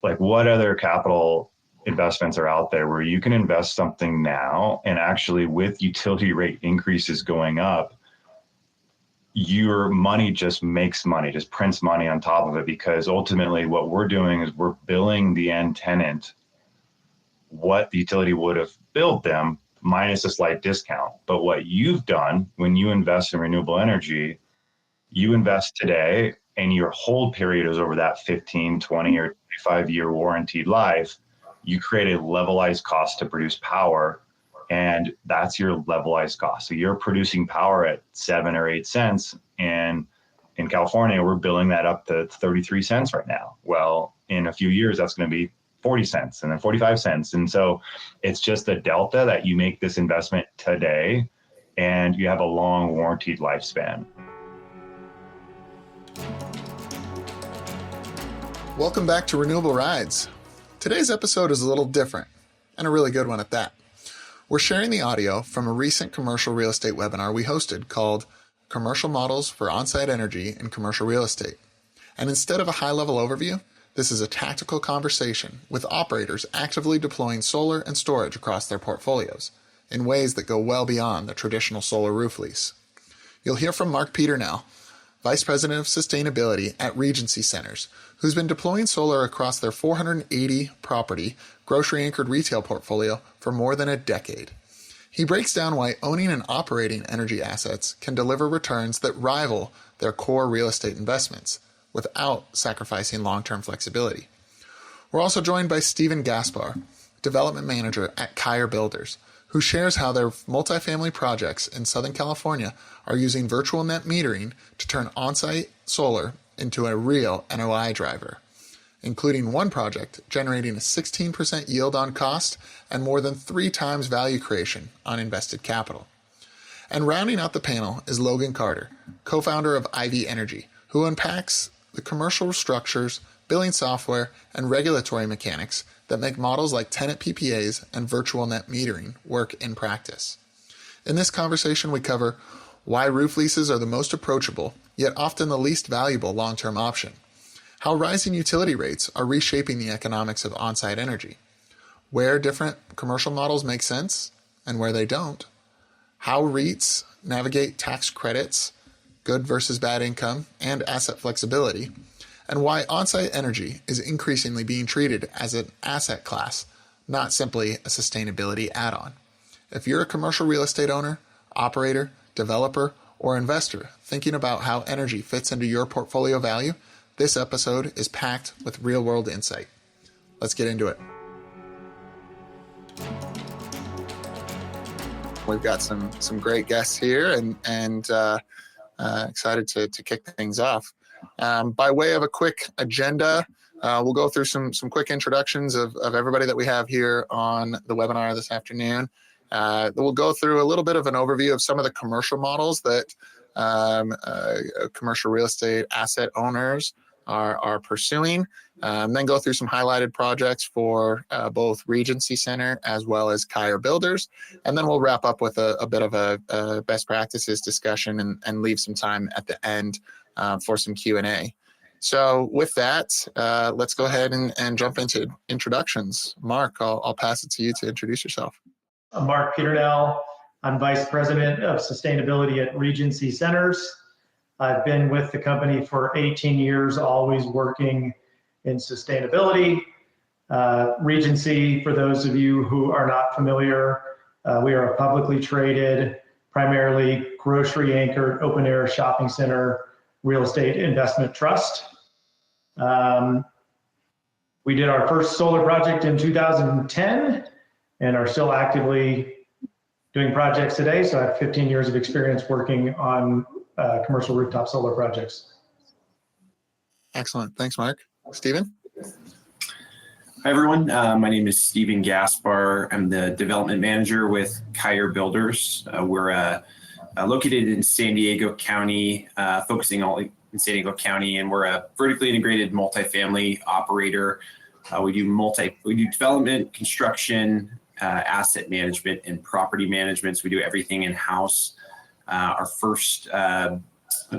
like what other capital investments are out there where you can invest something now and actually with utility rate increases going up, your money just makes money, just prints money on top of it, because ultimately what we're doing is we're billing the end tenant what the utility would have billed them minus a slight discount. But what you've done when you invest in renewable energy, you invest today and your hold period is over that 15, 20 or 25-year warranted life. You create a levelized cost to produce power, and that's your levelized cost. So you're producing power at 7 or 8 cents, and in California, we're billing that up to 33 cents right now. Well, in a few years, that's going to be 40 cents and then 45 cents. And so it's just the delta that you make this investment today and you have a long warranted lifespan. Welcome back to Renewable Rides. Today's episode is a little different, and a really good one at that. We're sharing the audio from a recent commercial real estate webinar we hosted called Commercial Models for On-Site Energy in Commercial Real Estate. And instead of a high-level overview, this is a tactical conversation with operators actively deploying solar and storage across their portfolios in ways that go well beyond the traditional solar roof lease. You'll hear from Mark Peternell, Vice President of Sustainability at Regency Centers, who's been deploying solar across their 480 property, grocery-anchored retail portfolio for more than a decade. He breaks down why owning and operating energy assets can deliver returns that rival their core real estate investments without sacrificing long-term flexibility. We're also joined by Stephen Gaspar, Development Manager at Kyer Builders, who shares how their multifamily projects in Southern California are using virtual net metering to turn on-site solar into a real NOI driver, including one project generating a 16% yield on cost and more than 3 times value creation on invested capital. And rounding out the panel is Logan Carter, co-founder of Ivy Energy, who unpacks the commercial structures, billing software, and regulatory mechanics that make models like tenant PPAs and virtual net metering work in practice. In this conversation, we cover why roof leases are the most approachable, yet often the least valuable long-term option, how rising utility rates are reshaping the economics of on-site energy, where different commercial models make sense and where they don't, how REITs navigate tax credits, good versus bad income, and asset flexibility, and why on-site energy is increasingly being treated as an asset class, not simply a sustainability add-on. If you're a commercial real estate owner, operator, developer, or investor thinking about how energy fits into your portfolio value, this episode is packed with real-world insight. Let's get into it. We've got some great guests here, and excited to kick things off. By way of a quick agenda, we'll go through some quick introductions of everybody that we have here on the webinar this afternoon. We'll go through a little bit of an overview of some of the commercial models that commercial real estate asset owners are pursuing, then go through some highlighted projects for both Regency Center as well as Kyer Builders, and then we'll wrap up with a bit of a best practices discussion and leave some time at the end for some Q&A. So with that, let's go ahead and jump into introductions. Mark, I'll pass it to you to introduce yourself. I'm Mark Peternell. I'm Vice President of Sustainability at Regency Centers. I've been with the company for 18 years, always working in sustainability. Regency, for those of you who are not familiar, we are a publicly traded, primarily grocery-anchored, open-air shopping center real estate investment trust. We did our first solar project in 2010 and are still actively doing projects today. So I have 15 years of experience working on commercial rooftop solar projects. Excellent. Thanks, Mark. Stephen? Hi, everyone. My name is Stephen Gaspar. I'm the development manager with Kyer Builders. We're located in San Diego County, focusing all in San Diego County, and we're a vertically integrated multifamily operator. We do development, construction, asset management, and property management. So we do everything in-house. Our first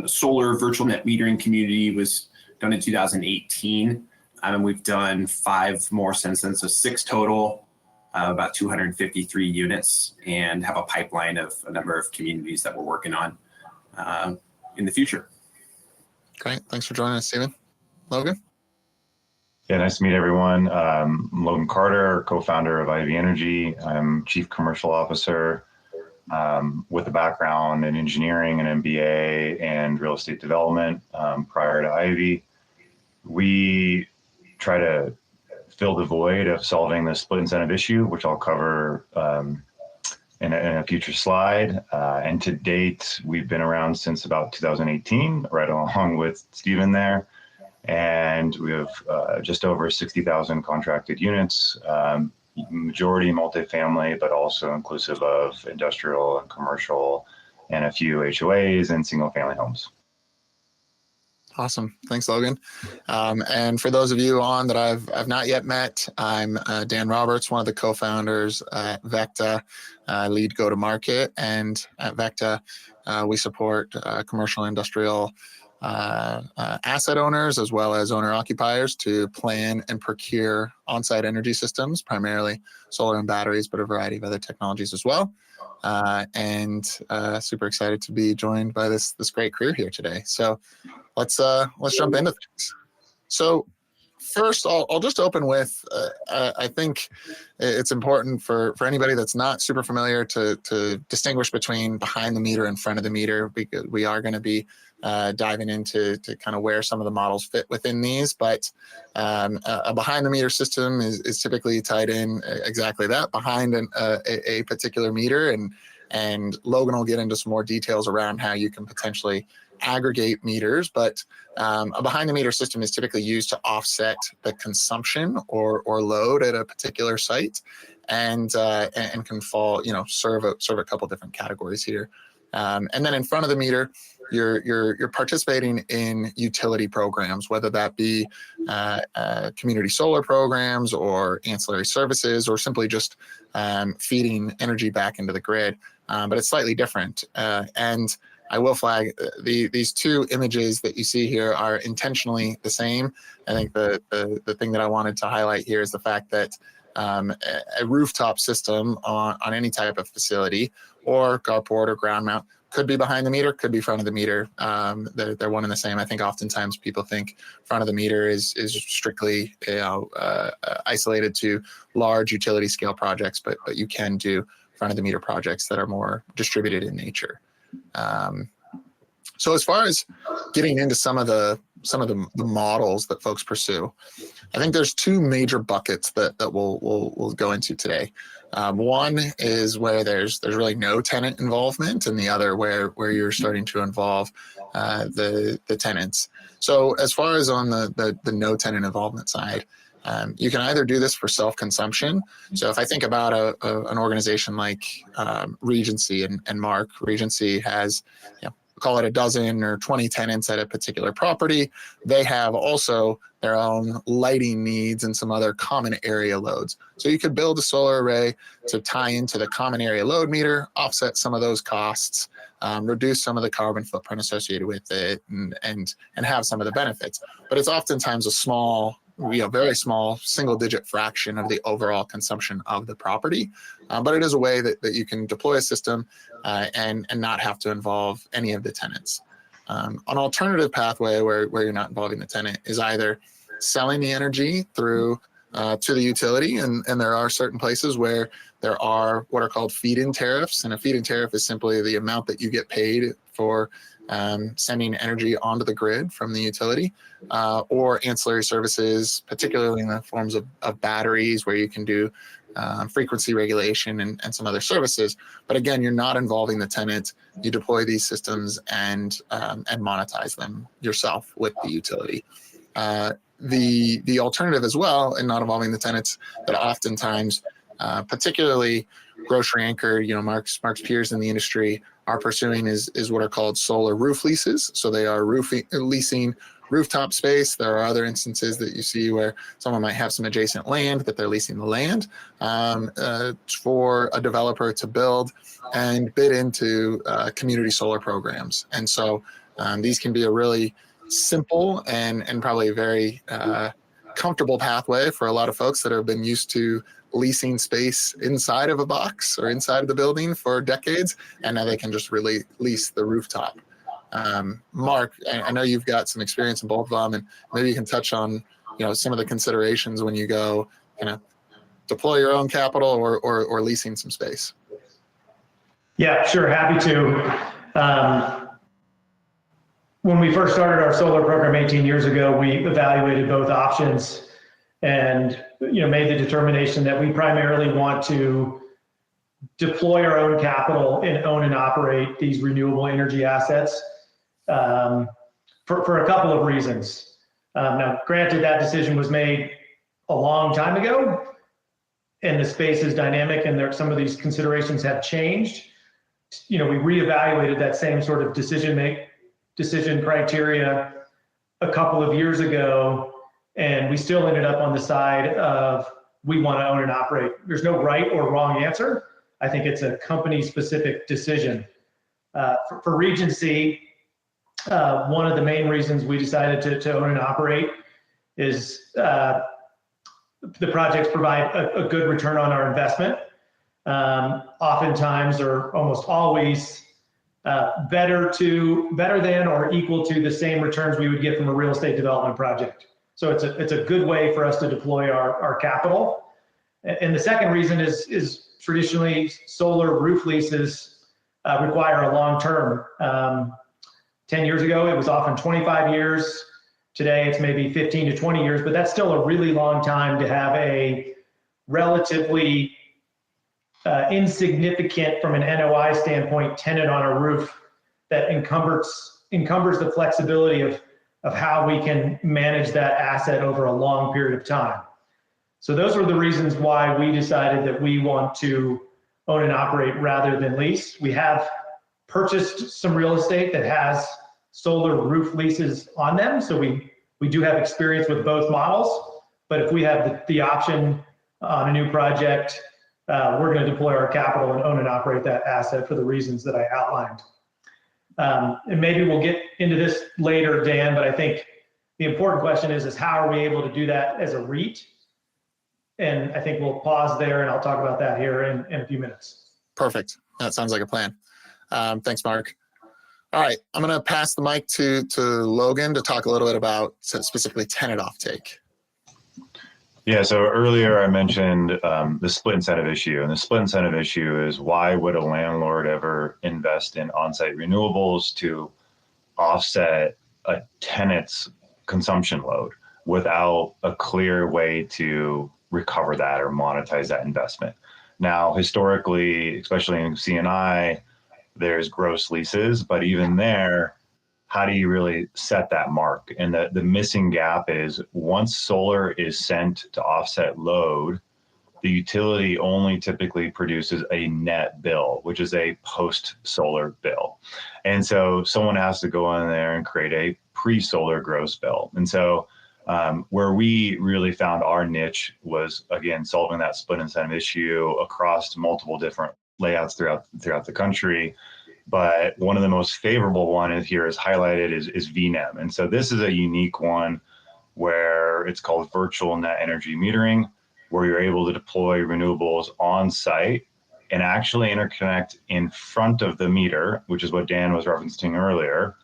solar virtual net metering community was done in 2018. And we've done 5 more since then, so 6 total, about 253 units, and have a pipeline of a number of communities that we're working on in the future. Great. Thanks for joining us, Stephen. Logan? Yeah, nice to meet everyone. I'm Logan Carter, co-founder of Ivy Energy. I'm Chief Commercial Officer with a background in engineering and MBA and real estate development prior to Ivy. We try to fill the void of solving the split incentive issue, which I'll cover in a future slide. And to date, we've been around since about 2018, right along with Stephen there. And we have just over 60,000 contracted units, majority multifamily, but also inclusive of industrial and commercial, and a few HOAs and single family homes. Awesome. Thanks, Logan. And for those of you on that I've not yet met, I'm Dan Roberts, one of the co-founders at VECKTA, lead go-to-market. And at VECKTA, we support commercial and industrial asset owners as well as owner-occupiers to plan and procure on-site energy systems, primarily solar and batteries, but a variety of other technologies as well. And super excited to be joined by this great crew here today. So let's jump into things. So first, I'll just open with I think it's important for anybody that's not super familiar to distinguish between behind the meter and front of the meter, because we are going to be diving into kind of where some of the models fit within these. But a behind the meter system is typically tied in exactly that, behind a particular meter, and Logan will get into some more details around how you can potentially aggregate meters, but a behind the meter system is typically used to offset the consumption or load at a particular site, and can fall, serve a couple different categories here. And then in front of the meter, you're participating in utility programs, whether that be community solar programs or ancillary services, or simply just feeding energy back into the grid. But it's slightly different. And I will flag these two images that you see here are intentionally the same. I think the thing that I wanted to highlight here is the fact that a rooftop system on any type of facility, or carport or ground mount, could be behind the meter, could be front of the meter. They're one and the same. I think oftentimes people think front of the meter is strictly isolated to large utility scale projects, but you can do front of the meter projects that are more distributed in nature. So as far as getting into some of the models that folks pursue, I think there's 2 major buckets that we'll go into today. One is where there's really no tenant involvement, and the other where you're starting to involve the tenants. So as far as on the no tenant involvement side, you can either do this for self-consumption. So if I think about an organization like Regency and Mark, Regency has, call it a dozen or 20 tenants at a particular property. They have also their own lighting needs and some other common area loads. So you could build a solar array to tie into the common area load meter, offset some of those costs, reduce some of the carbon footprint associated with it, and have some of the benefits. But it's oftentimes a small, very small single-digit fraction of the overall consumption of the property. But it is a way that you can deploy a system and not have to involve any of the tenants. An alternative pathway where you're not involving the tenant is either selling the energy through to the utility, and there are certain places where there are what are called feed-in tariffs, and a feed-in tariff is simply the amount that you get paid for sending energy onto the grid from the utility, or ancillary services, particularly in the forms of batteries, where you can do frequency regulation and some other services. But again, you're not involving the tenant. You deploy these systems and monetize them yourself with the utility. The alternative as well, and not involving the tenants, that oftentimes, particularly grocery anchor, Mark's peers in the industry are pursuing is what are called solar roof leases. So they are leasing rooftop space. There are other instances that you see where someone might have some adjacent land, but they're leasing the land for a developer to build and bid into community solar programs. And so these can be a really simple and probably very comfortable pathway for a lot of folks that have been used to leasing space inside of a box or inside of the building for decades, and now they can just really lease the rooftop. Mark, I know you've got some experience in both of them, and maybe you can touch on, some of the considerations when you go, deploy your own capital or leasing some space. Yeah, sure, happy to. When we first started our solar program 18 years ago, we evaluated both options and made the determination that we primarily want to deploy our own capital and own and operate these renewable energy assets for a couple of reasons. Now, granted, that decision was made a long time ago, and the space is dynamic, and some of these considerations have changed. We reevaluated that same sort of decision criteria a couple of years ago, and we still ended up on the side of we want to own and operate. There's no right or wrong answer. I think it's a company-specific decision. For Regency, one of the main reasons we decided to own and operate is the projects provide a good return on our investment. Oftentimes, or almost always, better than or equal to the same returns we would get from a real estate development project. So it's a good way for us to deploy our capital. And the second reason is traditionally solar roof leases require a long term. 10 years ago, it was often 25 years. Today, it's maybe 15 to 20 years, but that's still a really long time to have a relatively insignificant, from an NOI standpoint, tenant on a roof that encumbers the flexibility of how we can manage that asset over a long period of time. So those were the reasons why we decided that we want to own and operate rather than lease. We have purchased some real estate that has solar roof leases on them, so we do have experience with both models. But if we have the option on a new project, we're going to deploy our capital and own and operate that asset for the reasons that I outlined. And maybe we'll get into this later, Dan, but I think the important question is how are we able to do that as a REIT? And I think we'll pause there, and I'll talk about that here in a few minutes. Perfect. That sounds like a plan. Thanks, Mark. All right, I'm going to pass the mic to Logan to talk a little bit about specifically tenant offtake. Yeah, so earlier I mentioned the split incentive issue, and the split incentive issue is why would a landlord ever invest in on-site renewables to offset a tenant's consumption load without a clear way to recover that or monetize that investment? Now, historically, especially in C&I, there's gross leases, but even there, how do you really set that mark? And the missing gap is once solar is sent to offset load, the utility only typically produces a net bill, which is a post-solar bill. And so someone has to go in there and create a pre-solar gross bill. And so where we really found our niche was, again, solving that split incentive issue across multiple different layouts throughout the country. But one of the most favorable one is highlighted is VNEM. And so this is a unique one where it's called virtual net energy metering, where you're able to deploy renewables on site and actually interconnect in front of the meter, which is what Dan was referencing earlier.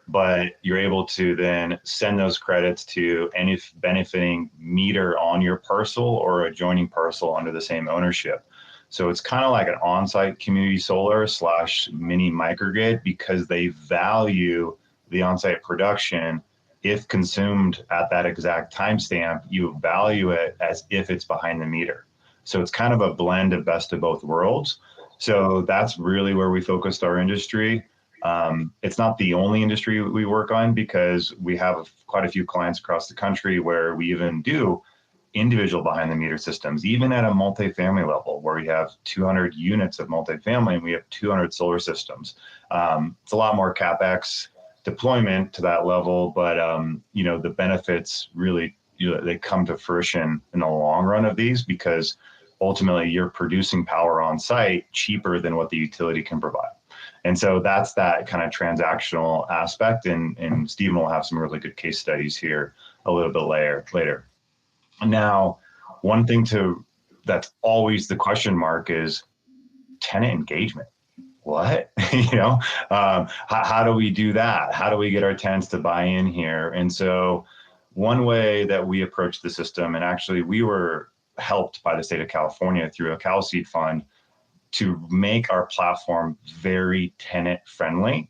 But you're able to then send those credits to any benefiting meter on your parcel or adjoining parcel under the same ownership. So it's kind of like an on-site community solar / mini microgrid, because they value the on-site production. If consumed at that exact timestamp, you value it as if it's behind the meter. So it's kind of a blend of best of both worlds. So that's really where we focused our industry. It's not the only industry we work on, because we have quite a few clients across the country where we even do individual behind the meter systems, even at a multifamily level, where we have 200 units of multifamily and we have 200 solar systems. It's a lot more CapEx deployment to that level, but the benefits really, they come to fruition in the long run of these, because ultimately you're producing power on site cheaper than what the utility can provide. And so that's that kind of transactional aspect. And Stephen will have some really good case studies here a little bit later. Now, one thing that's always the question mark is tenant engagement. What? How do we do that? How do we get our tenants to buy in here? And so one way that we approach the system, and actually we were helped by the state of California through a Cal Seed fund to make our platform very tenant friendly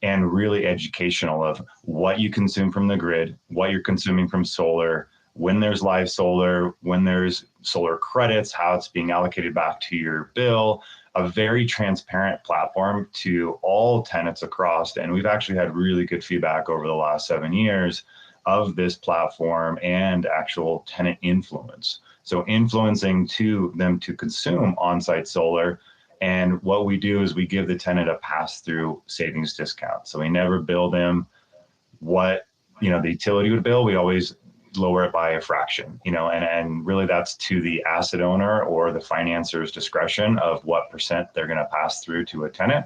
and really educational of what you consume from the grid, what you're consuming from solar, when there's live solar, when there's solar credits, how it's being allocated back to your bill, a very transparent platform to all tenants across. And we've actually had really good feedback over the last 7 years of this platform and actual tenant influence. So influencing to them to consume on-site solar. And what we do is we give the tenant a pass-through savings discount. So we never bill them what the utility would bill. We always lower it by a fraction, and really that's to the asset owner or the financer's discretion of what percent they're going to pass through to a tenant.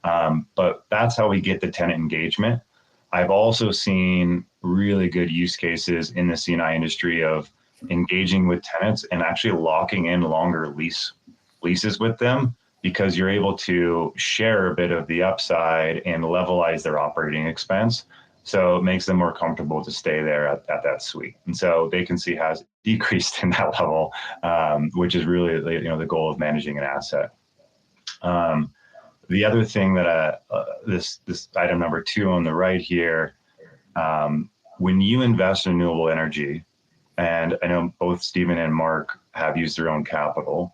But that's how we get the tenant engagement. I've also seen really good use cases in the C&I industry of engaging with tenants and actually locking in longer leases with them, because you're able to share a bit of the upside and levelize their operating expense. So it makes them more comfortable to stay there at that suite. And so vacancy has decreased in that level, which is really the goal of managing an asset. The other thing that this item number 2 on the right here, when you invest in renewable energy, and I know both Stephen and Mark have used their own capital,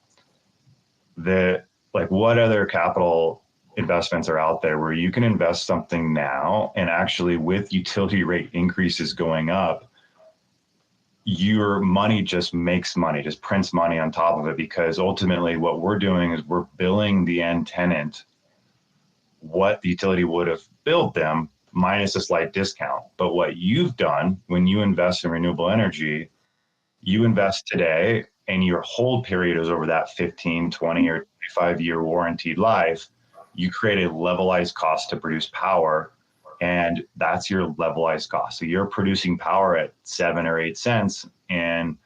what other capital investments are out there where you can invest something now and actually with utility rate increases going up, your money just makes money, just prints money on top of it, because ultimately what we're doing is we're billing the end tenant what the utility would have billed them minus a slight discount. But what you've done when you invest in renewable energy, you invest today and your hold period is over that 15, 20 or 25-year warranted life. You create a levelized cost to produce power, and that's your levelized cost. So you're producing power at 7 or 8 cents, and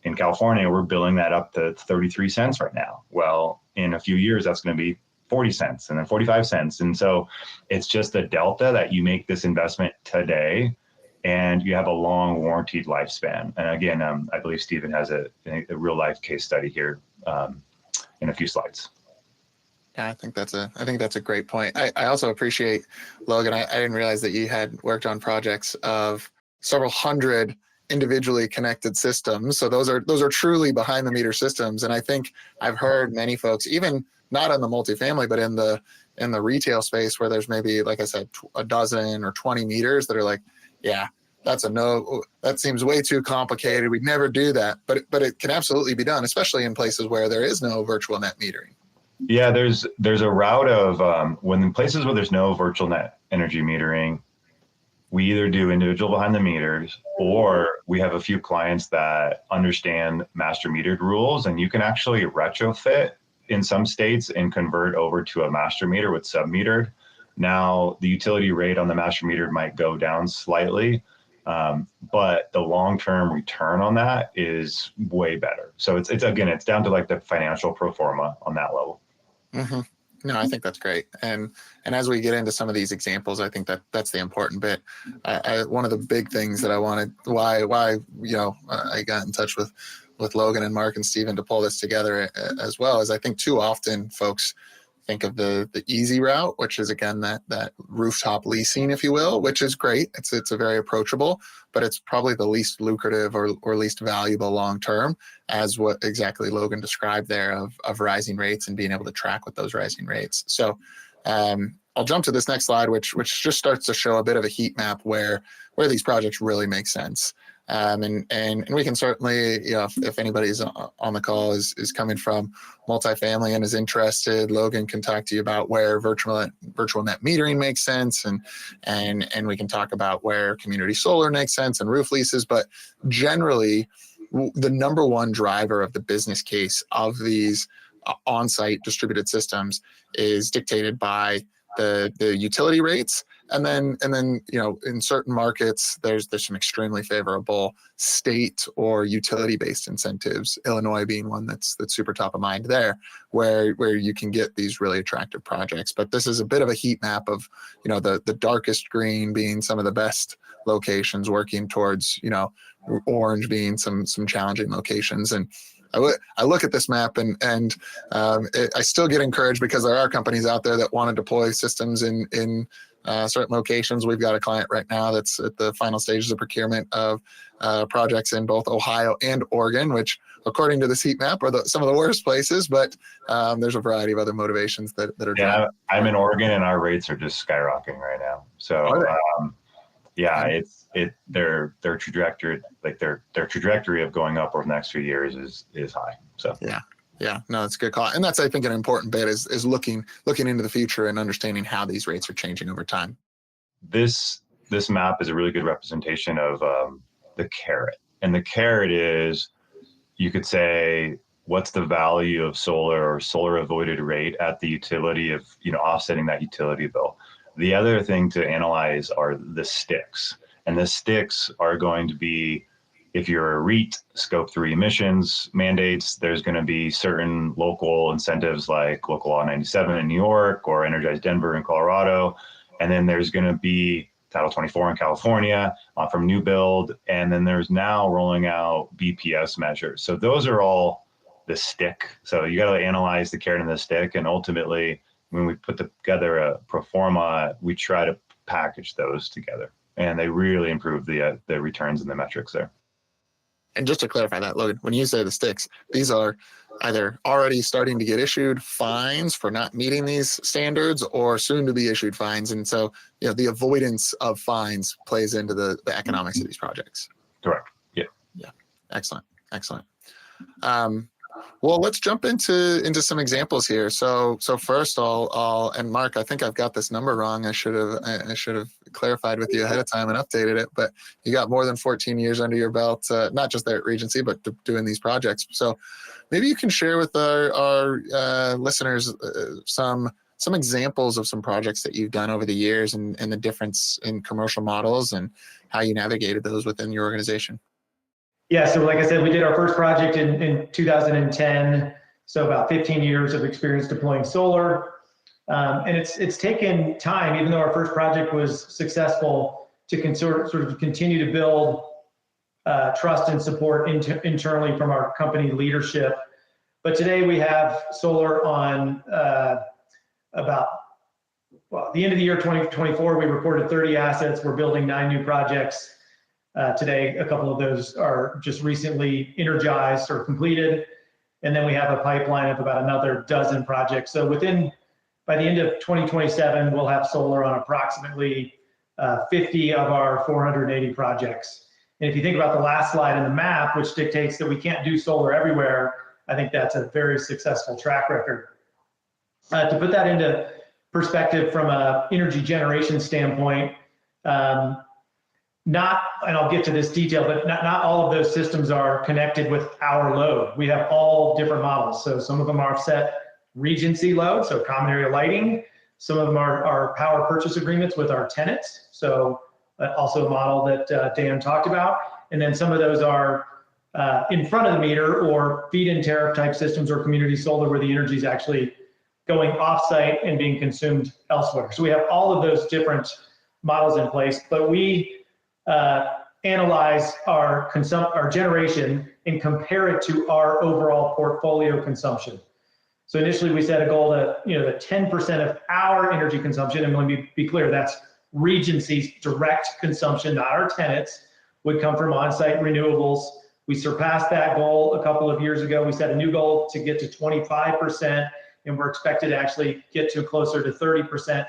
in California, we're billing that up to 33 cents right now. Well, in a few years, that's going to be 40 cents and then 45 cents. And so it's just a delta that you make this investment today, and you have a long warranted lifespan. And again, I believe Stephen has a real life case study here in a few slides. Yeah, I think that's a great point. I also appreciate, Logan, I didn't realize that you had worked on projects of several hundred individually connected systems. So those are truly behind the meter systems. And I think I've heard many folks, even not in the multifamily, but in the retail space where there's maybe, like I said, a dozen or 20 meters that are like, yeah, that's a no, that seems way too complicated. We'd never do that. But it can absolutely be done, especially in places where there is no virtual net metering. Yeah, there's a route of when in places where there's no virtual net energy metering, we either do individual behind the meters, or we have a few clients that understand master metered rules, and you can actually retrofit in some states and convert over to a master meter with sub-metered. Now, the utility rate on the master metered might go down slightly, but the long-term return on that is way better. So it's down to like the financial pro forma on that level. Mm-hmm. No, I think that's great. And as we get into some of these examples, I think that's the important bit. One of the big things that I wanted, why I got in touch with Logan and Mark and Stephen to pull this together as well, is I think too often folks think of the easy route, which is again that rooftop leasing, if you will, which is great. It's a very approachable, but it's probably the least lucrative or least valuable long term, as what exactly Logan described there of rising rates and being able to track with those rising rates. So I'll jump to this next slide, which just starts to show a bit of a heat map where these projects really make sense. And we can certainly, if anybody's on the call is coming from multifamily and is interested, Logan can talk to you about where virtual net metering makes sense, and we can talk about where community solar makes sense and roof leases. But generally, the number one driver of the business case of these on-site distributed systems is dictated by the utility rates, And then, in certain markets, there's some extremely favorable state or utility-based incentives. Illinois being one that's super top of mind there, where you can get these really attractive projects. But this is a bit of a heat map of, the darkest green being some of the best locations, working towards, orange being some challenging locations. And I look at this map and I still get encouraged because there are companies out there that want to deploy systems in certain locations. We've got a client right now that's at the final stages of procurement of projects in both Ohio and Oregon, which, according to this heat map, are some of the worst places. But there's a variety of other motivations that are. Yeah, I'm in Oregon, and our rates are just skyrocketing right now. So their trajectory, their trajectory of going up over the next few years is high. So yeah, no, it's a good call. And that's, I think, an important bit is looking into the future and understanding how these rates are changing over time. This map is a really good representation of the carrot. And the carrot is, you could say, what's the value of solar or solar avoided rate at the utility of, offsetting that utility bill. The other thing to analyze are the sticks. And the sticks are going to be, if you're a REIT, scope 3 emissions mandates, there's going to be certain local incentives like Local Law 97 in New York or Energize Denver in Colorado. And then there's going to be Title 24 in California from new build. And then there's now rolling out BPS measures. So those are all the stick. So you got to analyze the carrot and the stick. And ultimately, when we put together a pro forma, we try to package those together. And they really improve the returns and the metrics there. And just to clarify that, Logan, when you say the sticks, these are either already starting to get issued fines for not meeting these standards or soon to be issued fines. And so, the avoidance of fines plays into the economics of these projects. Correct. Yeah. Yeah. Excellent. Well, let's jump into some examples here. So first, I'll and Mark, I think I've got this number wrong. I should have clarified with you ahead of time and updated it. But you got more than 14 years under your belt, not just there at Regency, but doing these projects. So maybe you can share with our listeners some examples of some projects that you've done over the years and the difference in commercial models and how you navigated those within your organization. Yeah, so like I said, we did our first project in 2010, so about 15 years of experience deploying solar. And it's taken time, even though our first project was successful, to sort of continue to build trust and support internally from our company leadership. But today we have solar on the end of the year 2024, we reported 30 assets. We're building 9 new projects. Today, a couple of those are just recently energized or completed. And then we have a pipeline of about another dozen projects. So by the end of 2027, we'll have solar on approximately 50 of our 480 projects. And if you think about the last slide in the map, which dictates that we can't do solar everywhere, I think that's a very successful track record. To put that into perspective from an energy generation standpoint, and I'll get to this detail, but not all of those systems are connected with our load. We have all different models. So some of them are set Regency load, so common area lighting. Some of them are power purchase agreements with our tenants. So also a model that Dan talked about. And then some of those are in front of the meter or feed-in tariff type systems or community solar where the energy is actually going off-site and being consumed elsewhere. So we have all of those different models in place, but we analyze our generation and compare it to our overall portfolio consumption. So initially we set a goal that, that 10% of our energy consumption, and let me be clear, that's Regency's direct consumption, not our tenants, would come from on-site renewables. We surpassed that goal a couple of years ago. We set a new goal to get to 25%, and we're expected to actually get to closer to 30%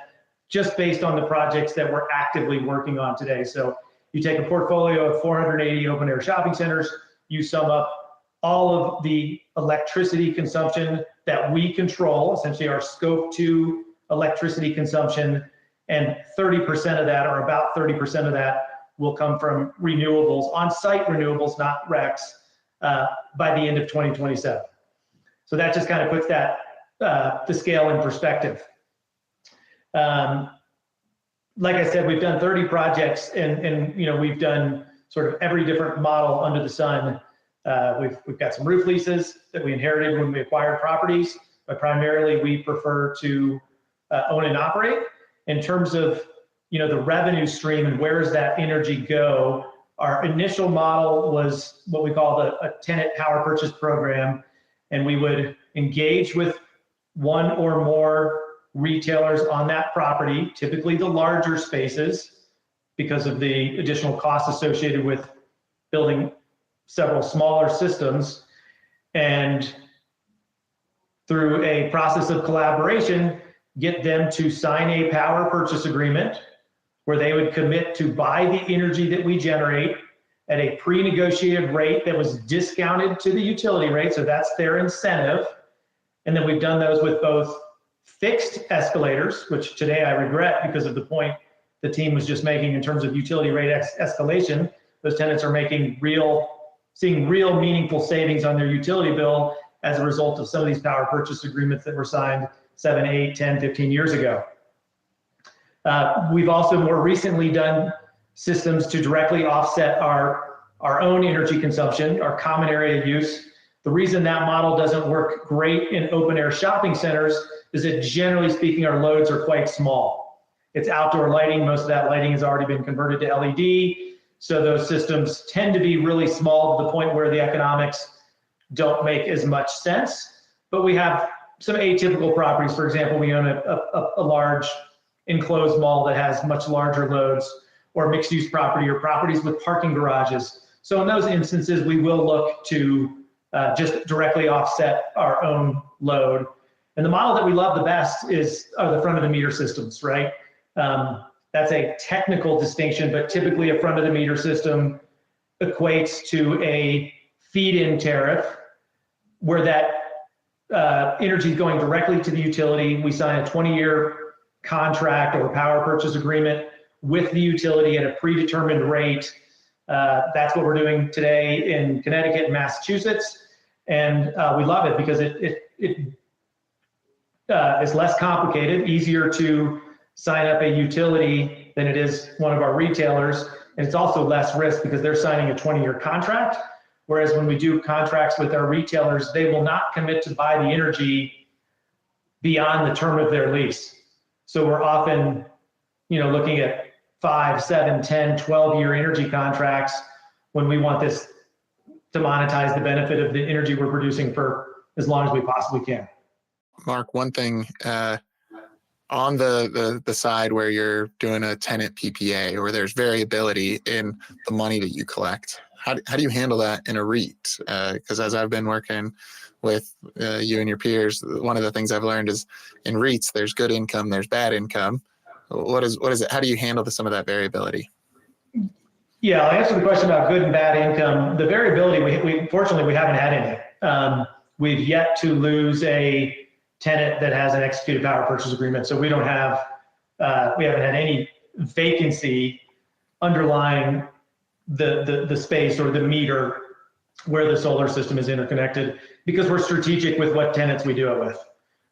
just based on the projects that we're actively working on today. So you take a portfolio of 480 open air shopping centers, you sum up all of the electricity consumption that we control, essentially our scope 2 electricity consumption, and 30% of that, or about 30% of that, will come from renewables, on-site renewables, not RECs, by the end of 2027. So that just kind of puts that the scale in perspective. like I said, we've done 30 projects, and we've done sort of every different model under the sun. We've got some roof leases that we inherited when we acquired properties, but primarily we prefer to own and operate. In terms of the revenue stream and where does that energy go, our initial model was what we call a tenant power purchase program, and we would engage with one or more retailers on that property, typically the larger spaces, because of the additional costs associated with building several smaller systems. And through a process of collaboration, get them to sign a power purchase agreement where they would commit to buy the energy that we generate at a pre-negotiated rate that was discounted to the utility rate. So that's their incentive. And then we've done those with both fixed escalators, which today I regret because of the point the team was just making in terms of utility rate escalation. Those tenants are seeing real meaningful savings on their utility bill as a result of some of these power purchase agreements that were signed 7, 8, 10, 15 years ago. We've also more recently done systems to directly offset our own energy consumption, our common area use. The reason that model doesn't work great in open air shopping centers is that generally speaking, our loads are quite small. It's outdoor lighting. Most of that lighting has already been converted to LED. So those systems tend to be really small to the point where the economics don't make as much sense. But we have some atypical properties. For example, we own a large enclosed mall that has much larger loads, or mixed use property, or properties with parking garages. So in those instances, we will look to just directly offset our own load. And the model that we love the best are the front of the meter systems, right? That's a technical distinction, but typically a front of the meter system equates to a feed-in tariff where that energy is going directly to the utility. We sign a 20-year contract or power purchase agreement with the utility at a predetermined rate. That's what we're doing today in Connecticut and Massachusetts. And we love it because it is less complicated, easier to sign up a utility than it is one of our retailers. And it's also less risk because they're signing a 20-year contract. Whereas when we do contracts with our retailers, they will not commit to buy the energy beyond the term of their lease. So we're often, looking at 5, 7, 10, 12-year energy contracts when we want this to monetize the benefit of the energy we're producing for as long as we possibly can. Mark, one thing on the side where you're doing a tenant PPA or there's variability in the money that you collect, how do you handle that in a REIT? Because as I've been working with you and your peers, one of the things I've learned is in REITs, there's good income, there's bad income. What is it? How do you handle some of that variability? Yeah, I'll answer the question about good and bad income. The variability, we fortunately, we haven't had any. We've yet to lose a tenant that has an executed power purchase agreement. So we haven't had any vacancy underlying the space or the meter where the solar system is interconnected, because we're strategic with what tenants we do it with,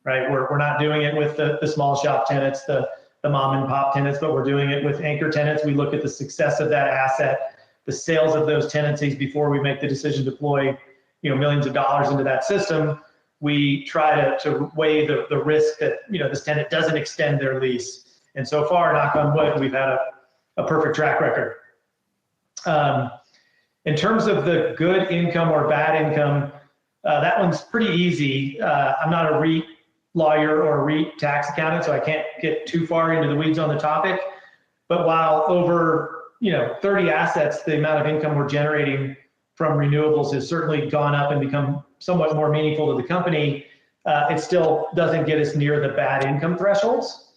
right? We're not doing it with the small shop tenants, the mom and pop tenants, but we're doing it with anchor tenants. We look at the success of that asset, the sales of those tenancies before we make the decision to deploy millions of dollars into that system. We try to weigh the risk that this tenant doesn't extend their lease. And so far, knock on wood, we've had a perfect track record. In terms of the good income or bad income, that one's pretty easy. I'm not a REIT lawyer or a REIT tax accountant, so I can't get too far into the weeds on the topic. But while over 30 assets, the amount of income we're generating from renewables has certainly gone up and become somewhat more meaningful to the company, it still doesn't get us near the bad income thresholds.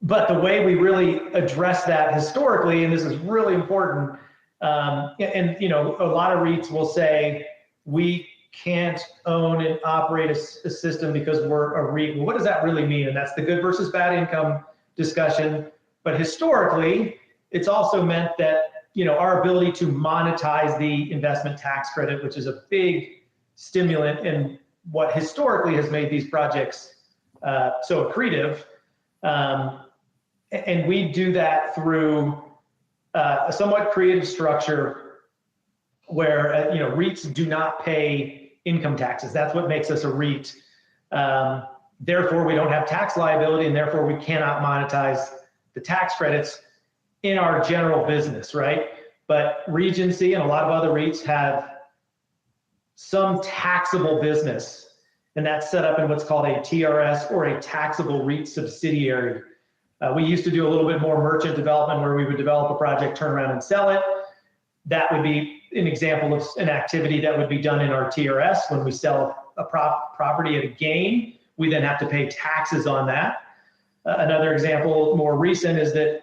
But the way we really address that historically, and this is really important, and a lot of REITs will say, we can't own and operate a system because we're a REIT. Well, what does that really mean? And that's the good versus bad income discussion. But historically, it's also meant that our ability to monetize the investment tax credit, which is a big stimulant and what historically has made these projects so accretive, And we do that through a somewhat creative structure where, REITs do not pay income taxes. That's what makes us a REIT. Therefore, we don't have tax liability, and therefore we cannot monetize the tax credits in our general business, right? But Regency and a lot of other REITs have some taxable business, and that's set up in what's called a TRS, or a taxable REIT subsidiary. We used to do a little bit more merchant development where we would develop a project, turn around and sell it. That would be an example of an activity that would be done in our TRS. When we sell a property at a gain, we then have to pay taxes on that. Another example, more recent, is that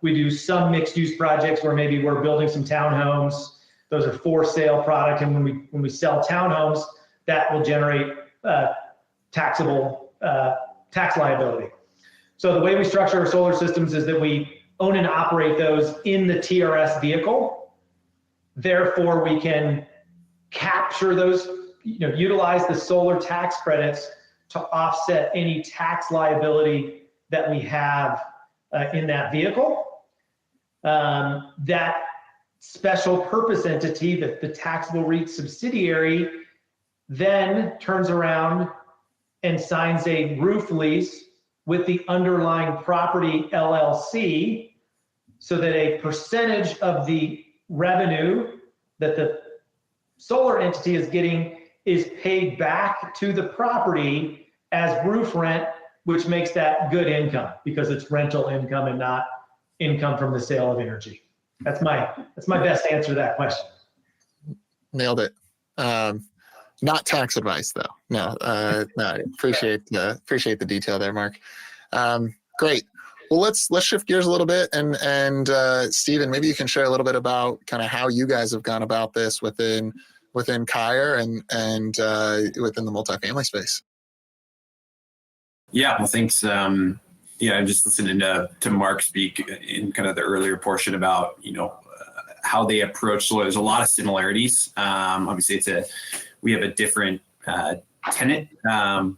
we do some mixed use projects where maybe we're building some townhomes. Those are for sale product, and when we sell townhomes, that will generate taxable tax liability. So the way we structure our solar systems is that we own and operate those in the TRS vehicle. Therefore, we can capture those, utilize the solar tax credits to offset any tax liability that we have in that vehicle. That special purpose entity, the taxable REIT subsidiary, then turns around and signs a roof lease with the underlying property LLC, so that a percentage of the revenue that the solar entity is getting is paid back to the property as roof rent, which makes that good income because it's rental income and not income from the sale of energy. That's my best answer to that question. Nailed it. Not tax advice though. No, appreciate the detail there, Mark. Great. Well, let's shift gears a little bit, and Stephen, maybe you can share a little bit about kind of how you guys have gone about this within Kyer and within the multifamily space. Yeah, well, thanks. I'm just listening to Mark speak in kind of the earlier portion about how they approach solar. There's a lot of similarities. Obviously, we have a different tenant,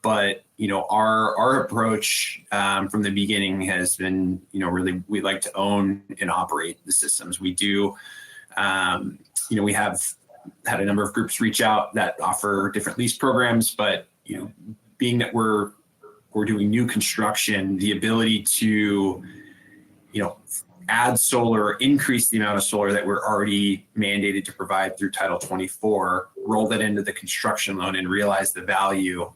but our approach from the beginning has been really, we like to own and operate the systems. We do. We have had a number of groups reach out that offer different lease programs, but being that we're doing new construction, the ability to add solar, increase the amount of solar that we're already mandated to provide through Title 24, roll that into the construction loan and realize the value,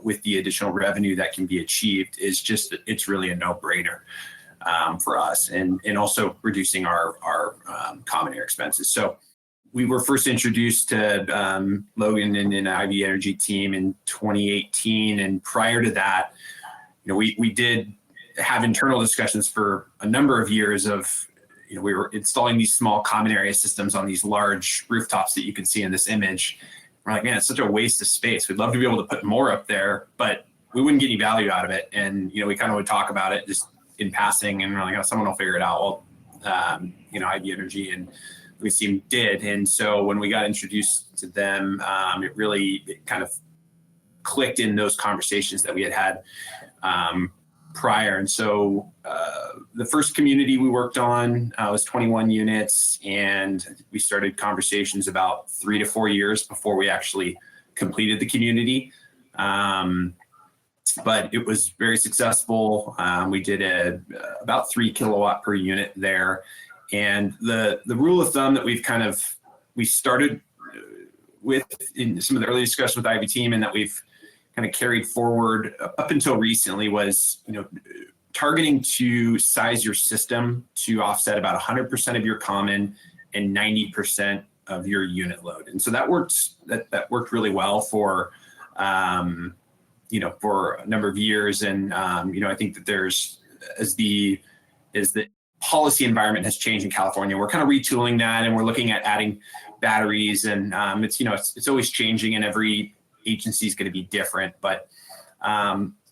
with the additional revenue that can be achieved it's really a no-brainer for us, and also reducing our common air expenses. So we were first introduced to Logan and the Ivy Energy team in 2018, and prior to that, we did have internal discussions for a number of years of, we were installing these small common area systems on these large rooftops that you can see in this image. We're like, man, it's such a waste of space. We'd love to be able to put more up there, but we wouldn't get any value out of it. And, we kind of would talk about it just in passing, and we're like, oh, someone will figure it out. Well, Ivy Energy and Louis team did. And so when we got introduced to them, it kind of clicked in those conversations that we had prior. And so the first community we worked on was 21 units, and we started conversations about 3 to 4 years before we actually completed the community. But it was very successful. We did about 3 kilowatt per unit there. And the rule of thumb that we started with in some of the early discussions with the Ivy team, and that we've kind of carried forward up until recently, was, targeting to size your system to offset about 100% of your common and 90% of your unit load. And so that worked really well for, for a number of years. And, I think that as the policy environment has changed in California, we're kind of retooling that, and we're looking at adding batteries, and it's always changing, and every agency is going to be different. But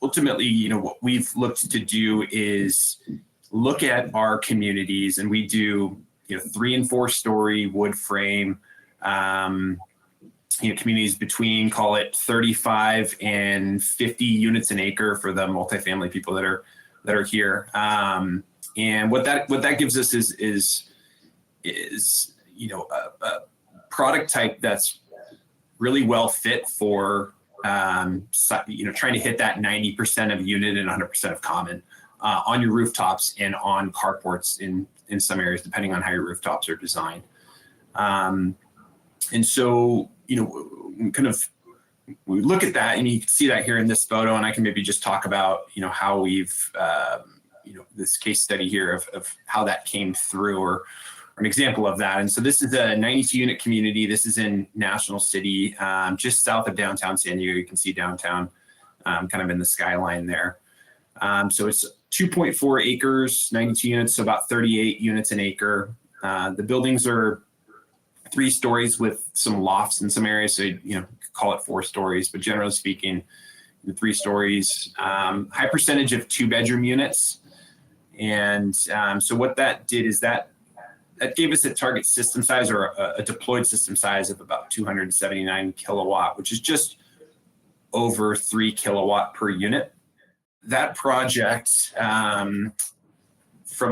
ultimately, what we've looked to do is look at our communities, and we do 3 and 4 story wood frame communities between, call it 35 and 50 units an acre for the multifamily people that are here. And what that gives us is a product type that's really well fit for trying to hit that 90% of unit and 100% of common on your rooftops and on carports in some areas, depending on how your rooftops are designed. And so, we look at that, and you can see that here in this photo, and I can maybe just talk about, how we've, this case study here of how that came through, or an example of that. And so this is a 92 unit community. This is in National City, just south of downtown San Diego. You can see downtown kind of in the skyline there. So it's 2.4 acres, 92 units, so about 38 units an acre. The buildings are 3 stories with some lofts in some areas, so call it 4 stories, but generally speaking, 3 stories. High percentage of 2-bedroom units. And so what that did is that gave us a target system size, or a deployed system size, of about 279 kilowatt, which is just over 3 kilowatt per unit. That project, from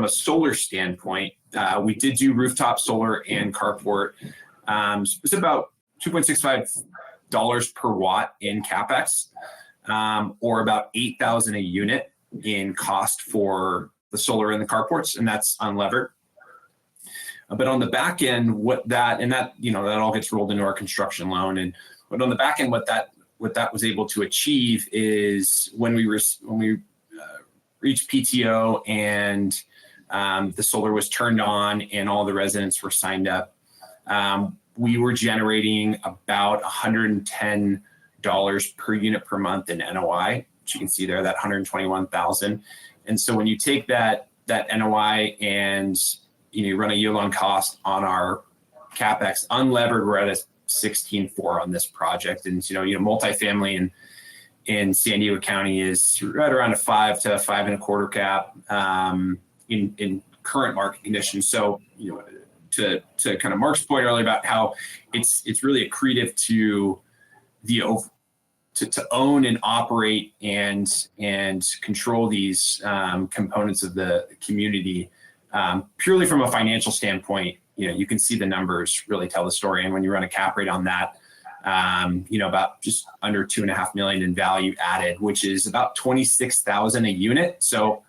a solar standpoint, we did do rooftop solar and carport. It was about $2.65 per watt in CapEx, or about $8,000 a unit in cost for the solar and the carports, and that's unlevered. But on the back end, that all gets rolled into our construction loan. But on the back end, what that was able to achieve is when we reached PTO and the solar was turned on and all the residents were signed up, we were generating about $110 per unit per month in NOI, which you can see there, that $121,000. And so when you take that NOI and you run a yield on cost on our CapEx unlevered, we're at a 16.4 on this project. And multifamily in San Diego County is right around a 5 to 5.25 cap in current market conditions. So to kind of Mark's point earlier about how it's really accretive to to own and operate and control these components of the community. Purely from a financial standpoint, you can see the numbers really tell the story. And when you run a cap rate on that, about just under $2.5 million in value added, which is about $26,000 a unit. So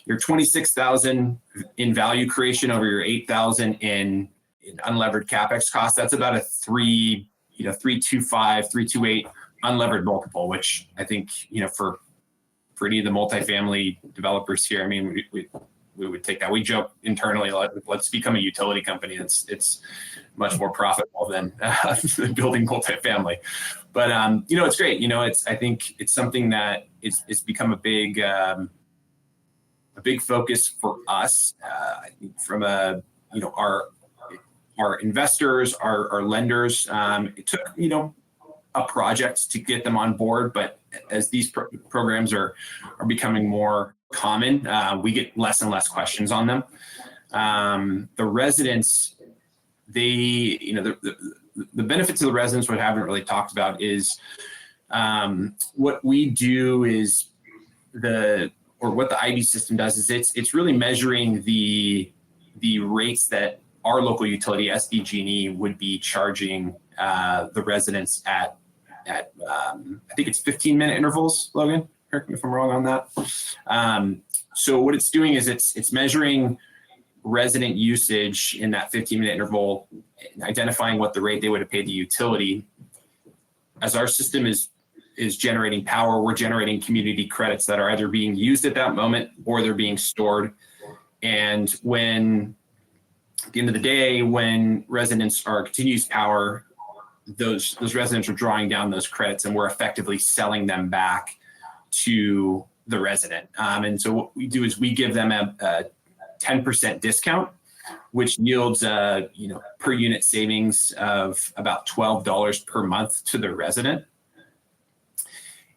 your $26,000 in value creation over your $8,000 in unlevered CapEx cost, that's about a 3.25, 3.28 unlevered multiple, which I think, for any of the multifamily developers here, I mean, we would take that. We joke internally, let's become a utility company. It's much more profitable than building multifamily. But it's great. I think it's something that it's become a big focus for us. I think from our investors, our lenders. It took a project to get them on board, but as these programs are becoming more common, we get less and less questions on them. The residents, the benefits of the residents, what we haven't really talked about is what we do is what the IB system does is it's really measuring the rates that our local utility, SDG&E, would be charging the residents at I think it's 15-minute intervals, Logan, correct me if I'm wrong on that. So what it's doing is it's measuring resident usage in that 15-minute interval, identifying what the rate they would have paid the utility. As our system is generating power, we're generating community credits that are either being used at that moment or they're being stored. And when, at the end of the day, when residents are continuous power, those residents are drawing down those credits, and we're effectively selling them back to the resident. And so what we do is we give them a 10% discount, which yields per unit savings of about $12 per month to the resident.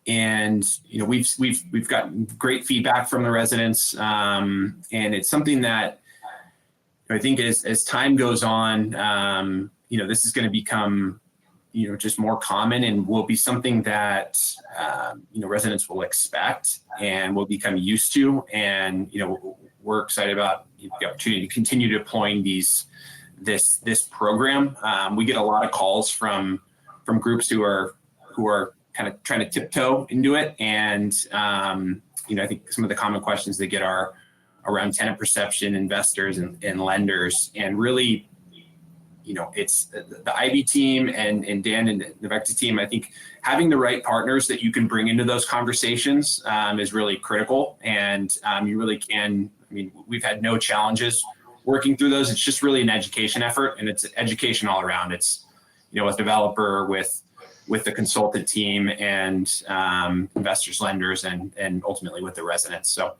And we've gotten great feedback from the residents, and it's something that I think as time goes on, this is going to become just more common and will be something that, residents will expect and will become used to. And, we're excited about the opportunity to continue deploying this program. We get a lot of calls from groups who are kind of trying to tiptoe into it. And, I think some of the common questions they get are around tenant perception, investors and lenders. And really, it's the IB team and Dan and the VECKTA team. I think having the right partners that you can bring into those conversations is really critical. And you really can, we've had no challenges working through those. It's just really an education effort, and it's education all around. It's, a developer with the consultant team and investors, lenders, and ultimately with the residents. So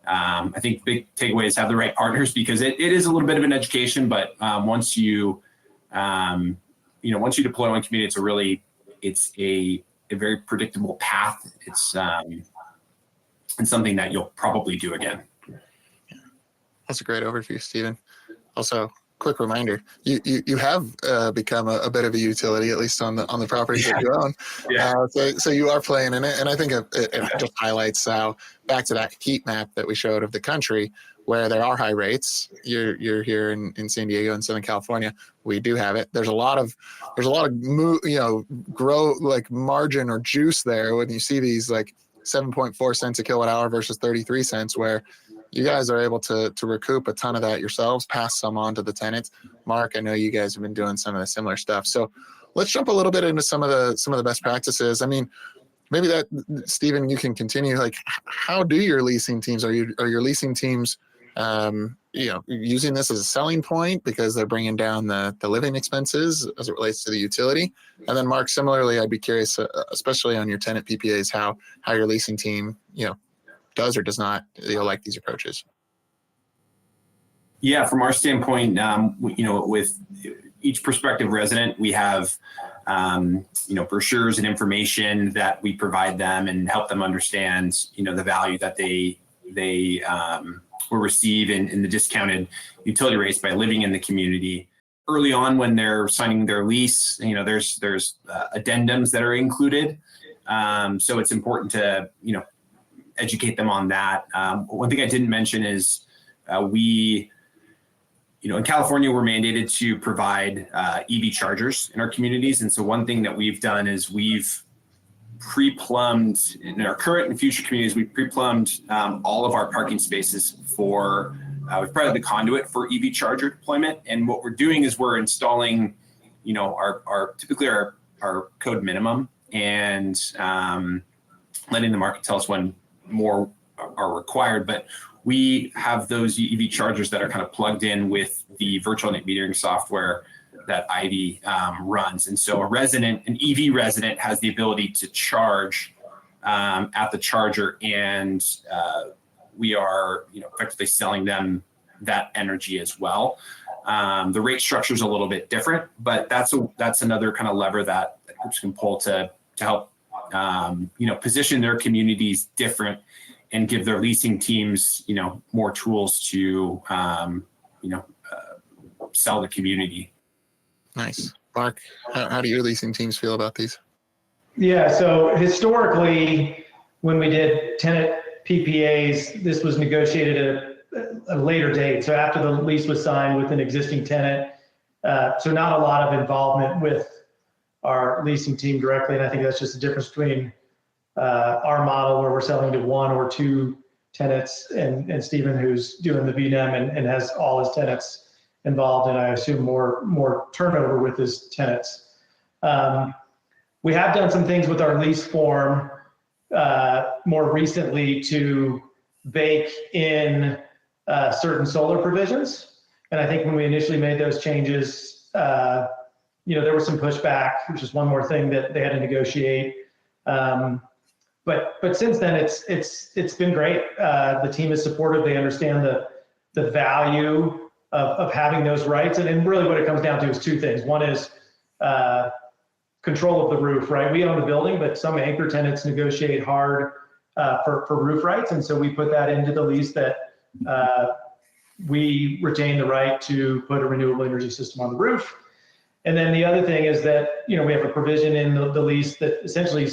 I think big takeaway is have the right partners, because it is a little bit of an education, but once you deploy one community, it's a very predictable path. It's something that you'll probably do again. That's a great overview, Stephen. Also, quick reminder: you have become a bit of a utility, at least on the properties that you own. Yeah. So you are playing in it, and I think it just highlights how, back to that heat map that we showed of the country, where there are high rates. You're here in San Diego and Southern California. We do have it. There's a lot of grow like margin or juice there when you see these like 7.4 cents a kilowatt hour versus 33 cents, where you guys are able to recoup a ton of that yourselves, pass some on to the tenants. Mark, I know you guys have been doing some of the similar stuff. So let's jump a little bit into some of the best practices. Maybe that, Stephen, you can continue. Like, how do your leasing teams, are your leasing teams, using this as a selling point because they're bringing down the living expenses as it relates to the utility? And then Mark, similarly, I'd be curious, especially on your tenant PPAs, how your leasing team, does or does not like these approaches. Yeah, from our standpoint, with each prospective resident, we have brochures and information that we provide them and help them understand the value that they will receive in the discounted utility rates by living in the community. Early on, when they're signing their lease, there's addendums that are included, so it's important to educate them on that. One thing I didn't mention is we, in California, we're mandated to provide EV chargers in our communities. And so one thing that we've done is we've pre-plumbed, in our current and future communities, we've pre-plumbed all of our parking spaces for, we've provided the conduit for EV charger deployment. And what we're doing is we're installing, typically our code minimum, and letting the market tell us when more are required. But we have those EV chargers that are kind of plugged in with the virtual net metering software that Ivy runs. And so an EV resident has the ability to charge at the charger, and we are effectively selling them that energy as well. The rate structure is a little bit different, but that's another kind of lever that groups can pull to help position their communities different and give their leasing teams more tools to sell the community. Nice. Mark, how do your leasing teams feel about these? Yeah, so historically, when we did tenant PPAs, this was negotiated at a later date. So after the lease was signed with an existing tenant. So not a lot of involvement with our leasing team directly. And I think that's just the difference between our model, where we're selling to one or two tenants, and Stephen, who's doing the VNEM and has all his tenants involved, and I assume more turnover with his tenants. We have done some things with our lease form more recently to bake in certain solar provisions. And I think when we initially made those changes, there was some pushback, which is one more thing that they had to negotiate. But since then, it's been great. The team is supportive. They understand the value of having those rights. And really what it comes down to is two things. One is control of the roof, right? We own the building, but some anchor tenants negotiate hard for roof rights. And so we put that into the lease, that we retain the right to put a renewable energy system on the roof. And then the other thing is that, we have a provision in the lease that essentially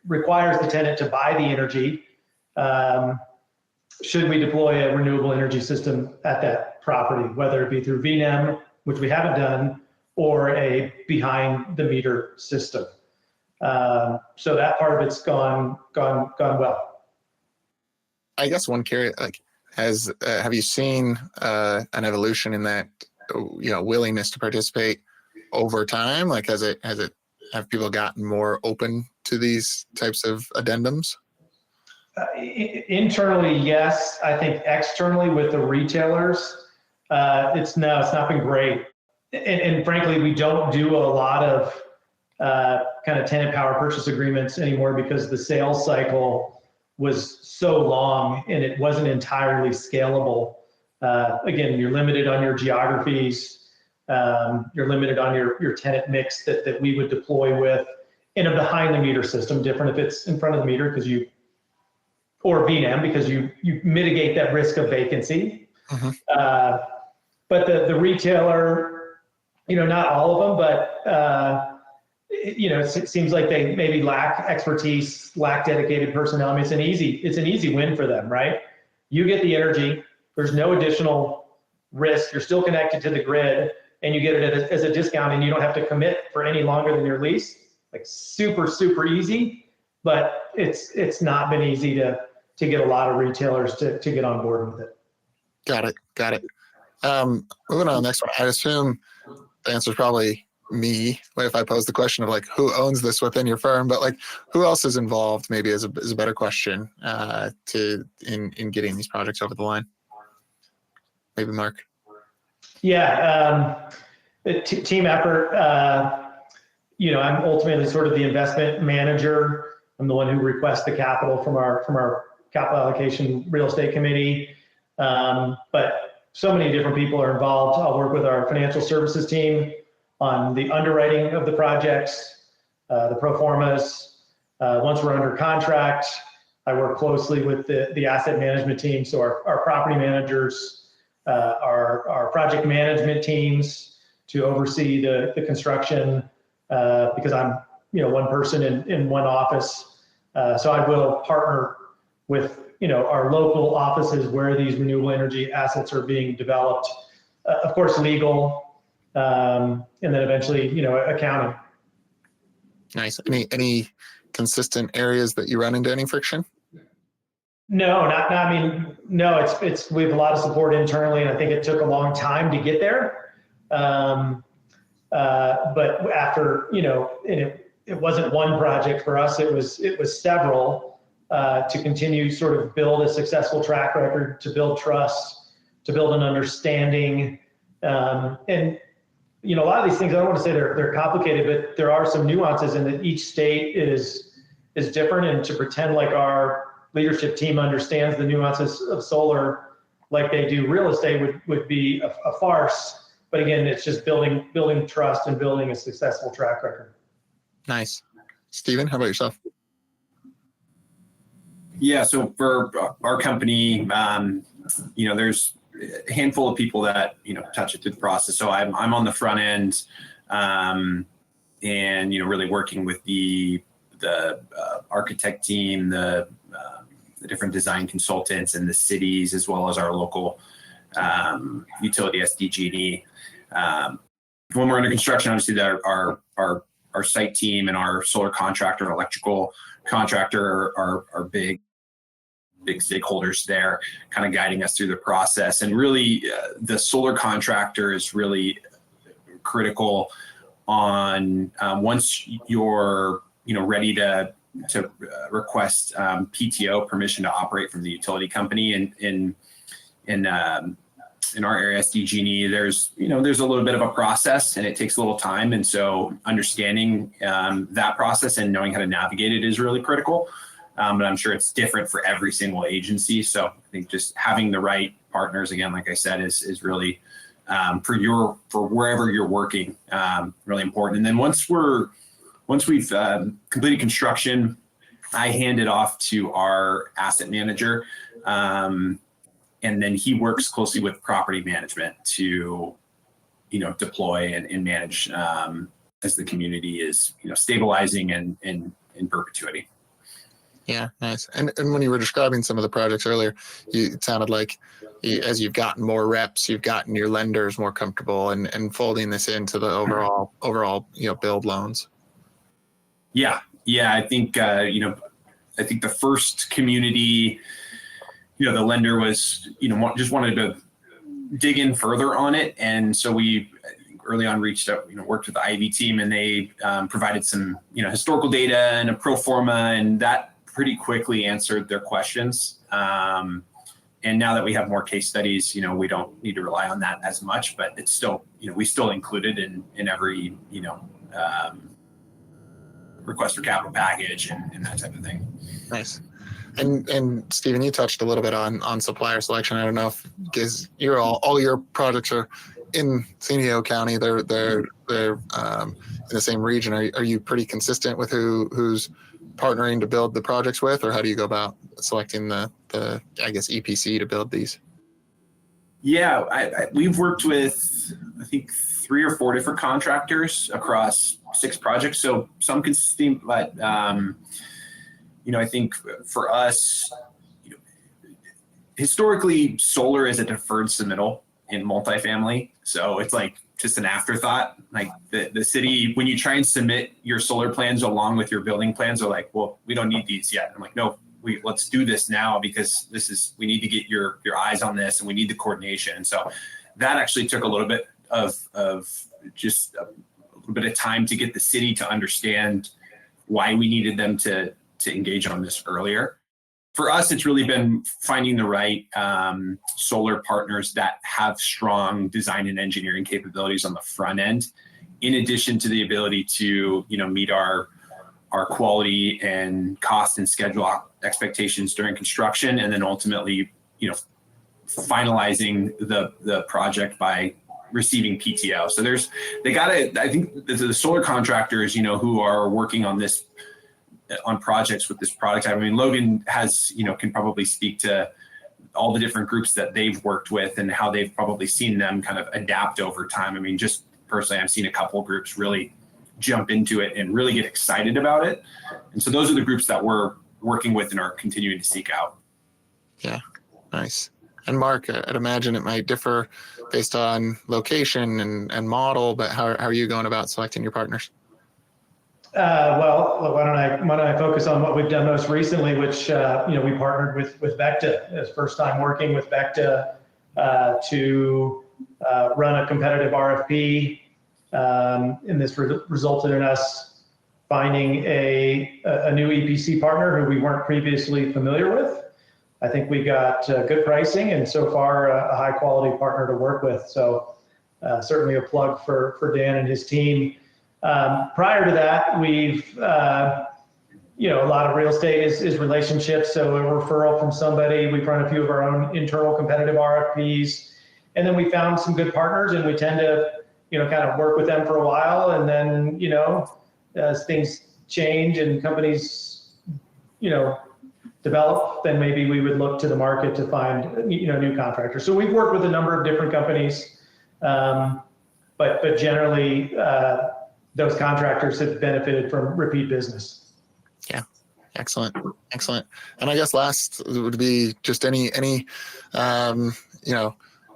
requires the tenant to buy the energy should we deploy a renewable energy system at that property, whether it be through VNEM, which we haven't done, or a behind the meter system. So that part of it's gone well. I guess one curious, have you seen an evolution in that, willingness to participate over time? Like, have people gotten more open to these types of addendums? Internally, yes. I think externally with the retailers, it's not been great. And frankly, we don't do a lot of kind of tenant power purchase agreements anymore because the sales cycle was so long and it wasn't entirely scalable. Again, you're limited on your geographies. You're limited on your tenant mix that we would deploy with in a behind the meter system, different if it's in front of the meter or VNEM, because you mitigate that risk of vacancy. Mm-hmm. But the retailer, not all of them, but it seems like they maybe lack expertise, lack dedicated personnel. I mean, it's an easy win for them, right? You get the energy, there's no additional risk, you're still connected to the grid, and you get it as a discount, and you don't have to commit for any longer than your lease. Like super, super easy, but it's not been easy to get a lot of retailers to get on board with it. Got it. Moving on to the next one. I assume the answer is probably me. What if I pose the question of like, who owns this within your firm? But like, who else is involved? Maybe is a better question in getting these projects over the line. Maybe Mark. Yeah, team effort. I'm ultimately sort of the investment manager. I'm the one who requests the capital from our capital allocation real estate committee. But so many different people are involved. I'll work with our financial services team on the underwriting of the projects, the pro formas. Once we're under contract, I work closely with the asset management team. So our property managers, our project management teams to oversee the construction, because I'm one person in one office. So I will partner with our local offices where these renewable energy assets are being developed. Of course, legal, and then eventually accounting. Nice. Any consistent areas that you run into any friction? No, no. It's we have a lot of support internally, and I think it took a long time to get there. But after and it wasn't one project for us. It was several. To continue sort of build a successful track record, to build trust, to build an understanding. And a lot of these things, I don't want to say they're complicated, but there are some nuances in that each state is different. And to pretend like our leadership team understands the nuances of solar like they do real estate would be a farce. But again, it's just building trust and building a successful track record. Nice. Steven, how about yourself? Yeah, so for our company, there's a handful of people that touch it through the process. So I'm on the front end, and really working with the architect team, the different design consultants, and the cities, as well as our local utility SDG&E. When we're under construction, obviously our site team and our solar contractor and electrical contractor are big stakeholders there, kind of guiding us through the process. And really, the solar contractor is really critical on once you're ready to request PTO, permission to operate from the utility company. And in our area, SDG&E, there's a little bit of a process, and it takes a little time. And so understanding that process and knowing how to navigate it is really critical. But I'm sure it's different for every single agency. So I think just having the right partners, again, like I said, is really for wherever you're working, really important. And then once we've completed construction, I hand it off to our asset manager. And then he works closely with property management to deploy and manage as the community is, stabilizing and in perpetuity. Yeah, nice. And when you were describing some of the projects earlier, it sounded like as you've gotten more reps, you've gotten your lenders more comfortable and folding this into the overall build loans. Yeah. I think the first community, the lender was just wanted to dig in further on it, and so we early on reached out, worked with the Ivy team, and they provided some historical data and a pro forma, and that pretty quickly answered their questions. And now that we have more case studies, we don't need to rely on that as much, but it's still, we still include it in every, request for capital package and that type of thing. Nice. And Stephen, you touched a little bit on supplier selection. I don't know if, because all your projects are in San Diego County, they're in the same region. Are you pretty consistent with who's partnering to build the projects with, or how do you go about selecting the EPC to build these? Yeah, we've worked with, I think, 3 or 4 different contractors across 6 projects. So some consistent, but I think for us, historically, solar is a deferred submittal in multifamily. So it's like just an afterthought. Like the city, when you try and submit your solar plans along with your building plans, are like, well, we don't need these yet. I'm like, no, let's do this now, because we need to get your eyes on this, and we need the coordination. And so that actually took a little bit of just a little bit of time to get the city to understand why we needed them to engage on this earlier. For us, it's really been finding the right solar partners that have strong design and engineering capabilities on the front end, in addition to the ability to meet our quality and cost and schedule expectations during construction, and then ultimately finalizing the project by receiving PTO. So I think the solar contractors who are working on this, on projects with this product. I mean, Logan can probably speak to all the different groups that they've worked with and how they've probably seen them kind of adapt over time. I mean, just personally, I've seen a couple of groups really jump into it and really get excited about it. And so those are the groups that we're working with and are continuing to seek out. Yeah. Nice. And Mark, I'd imagine it might differ based on location and model, but how are you going about selecting your partners? Well, why don't I focus on what we've done most recently, which we partnered with VECKTA. It's first time working with VECKTA to run a competitive RFP, and this resulted in us finding a new EPC partner who we weren't previously familiar with. I think we got good pricing, and so far a high quality partner to work with. So certainly a plug for Dan and his team. Prior to that, we've, a lot of real estate is relationships. So a referral from somebody, we've run a few of our own internal competitive RFPs, and then we found some good partners, and we tend to, kind of work with them for a while. And then, as things change and companies, develop, then maybe we would look to the market to find, new contractors. So we've worked with a number of different companies, but generally, those contractors have benefited from repeat business. Yeah. Excellent. And I guess last would be just any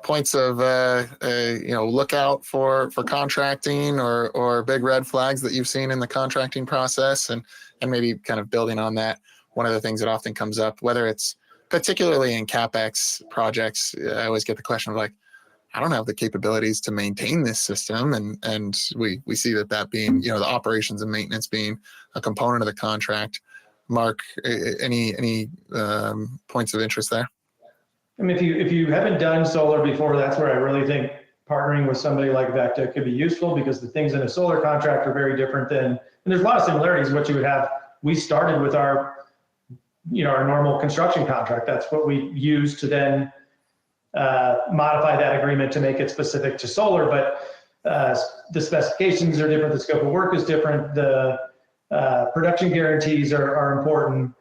points of, look out for contracting or big red flags that you've seen in the contracting process, and maybe kind of building on that. One of the things that often comes up, whether it's particularly in CapEx projects, I always get the question of like, I don't have the capabilities to maintain this system. And we see that being, the operations and maintenance being a component of the contract. Mark, any points of interest there? I mean, if you haven't done solar before, that's where I really think partnering with somebody like VECKTA could be useful, because the things in a solar contract are very different and there's a lot of similarities. What you would have, we started with our normal construction contract. That's what we use to then modify that agreement to make it specific to solar, but the specifications are different, the scope of work is different, the production guarantees are important.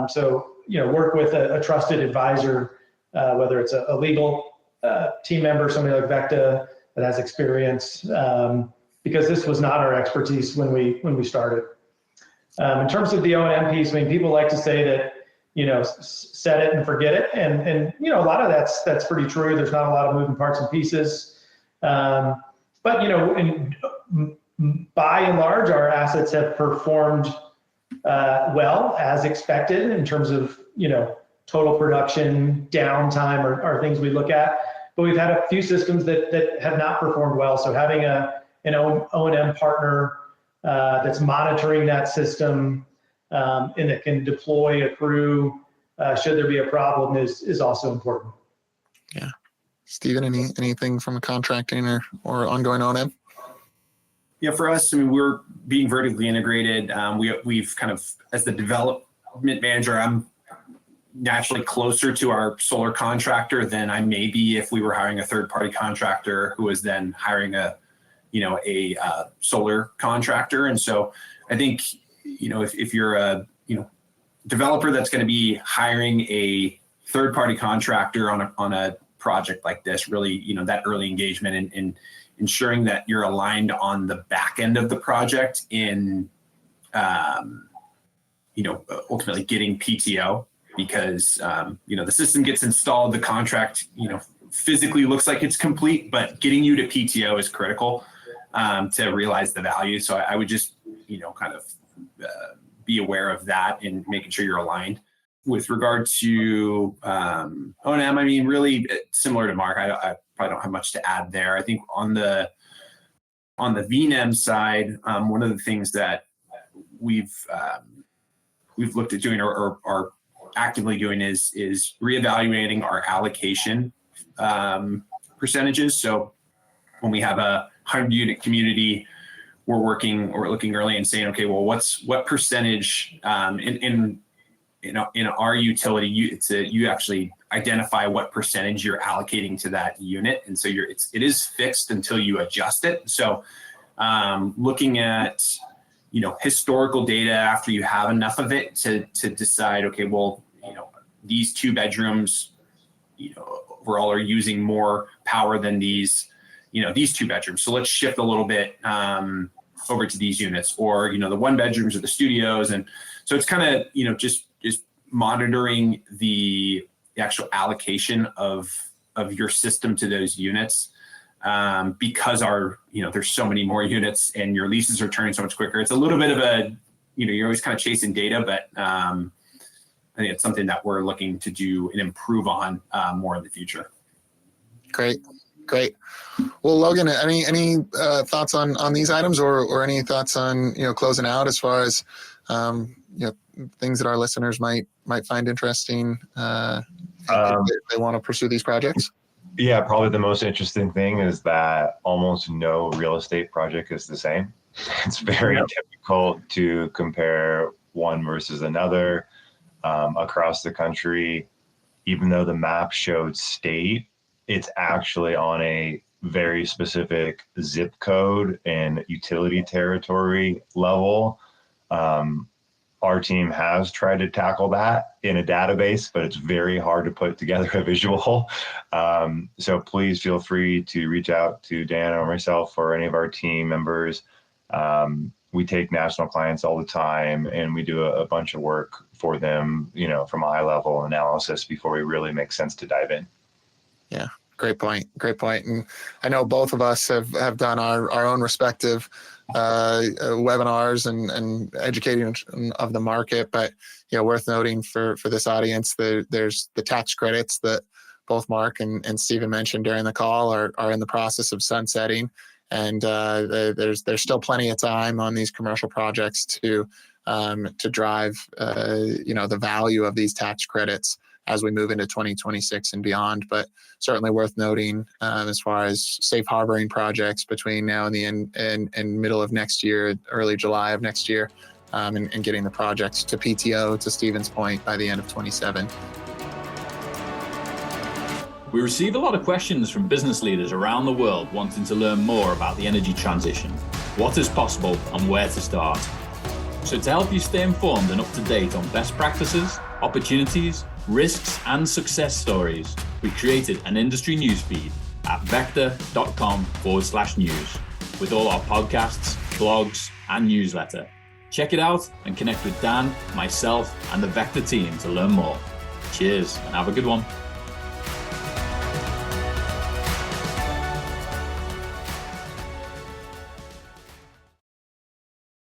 So, work with a trusted advisor, whether it's a legal team member, somebody like VECKTA, that has experience, because this was not our expertise when we started. In terms of the O&M piece, I mean, people like to say that, set it and forget it. And a lot of that's pretty true. There's not a lot of moving parts and pieces. But, by and large, our assets have performed well as expected in terms of, total production, downtime are things we look at. But we've had a few systems that have not performed well. So having an O&M partner that's monitoring that system and that can deploy a crew should there be a problem is also important. Yeah. Steven, anything from contracting or ongoing O&M? Yeah, for us, I mean, we're being vertically integrated. We've kind of, as the development manager, I'm naturally closer to our solar contractor than I may be if we were hiring a third-party contractor who was then hiring a solar contractor. And so I think, if you're a, developer that's going to be hiring a third-party contractor on a project like this, really, that early engagement and ensuring that you're aligned on the back end of the project in, ultimately getting PTO, because, the system gets installed, the contract, physically looks like it's complete, but getting you to PTO is critical to realize the value. So I would just, kind of be aware of that and making sure you're aligned. With regard to O&M, I mean, really similar to Mark, I probably don't have much to add there. I think on the VNEM side, one of the things that we've looked at doing or are actively doing is reevaluating our allocation percentages. So when we have a 100-unit community, we're looking early and saying, okay, well, what percentage in our utility, you actually identify what percentage you're allocating to that unit, and so it is fixed until you adjust it. So looking at historical data after you have enough of it to decide, okay, well, these 2 bedrooms, overall are using more power than these 2 bedrooms. So let's shift a little bit over to these units, or the 1 bedrooms or the studios, and so it's kind of just monitoring the actual allocation of your system to those units, because there's so many more units and your leases are turning so much quicker. It's a little bit of a you're always kind of chasing data, but I think it's something that we're looking to do and improve on more in the future. Great. Well, Logan, any thoughts on these items or any thoughts on closing out as far as things that our listeners might find interesting if they want to pursue these projects? Yeah, probably the most interesting thing is that almost no real estate project is the same. It's very difficult to compare one versus another across the country. Even though the map showed state, it's actually on a very specific zip code and utility territory level. Our team has tried to tackle that in a database, but it's very hard to put together a visual. So please feel free to reach out to Dan or myself or any of our team members. We take national clients all the time, and we do a bunch of work for them, from a high level analysis before we really make sense to dive in. Yeah, great point. And I know both of us have done our own respective webinars and educating of the market, but worth noting for this audience, there's the tax credits that both Mark and Steven mentioned during the call are in the process of sunsetting, and there's still plenty of time on these commercial projects to drive the value of these tax credits as we move into 2026 and beyond. But certainly worth noting as far as safe harboring projects between now and the end and middle of next year, early July of next year, and getting the projects to PTO, to Steven's point, by the end of 27. We receive a lot of questions from business leaders around the world wanting to learn more about the energy transition, what is possible and where to start. So to help you stay informed and up to date on best practices, opportunities, risks and success stories, we created an industry newsfeed at VECKTA.com/news with all our podcasts, blogs, and newsletter. Check it out and connect with Dan, myself, and the VECKTA team to learn more. Cheers and have a good one.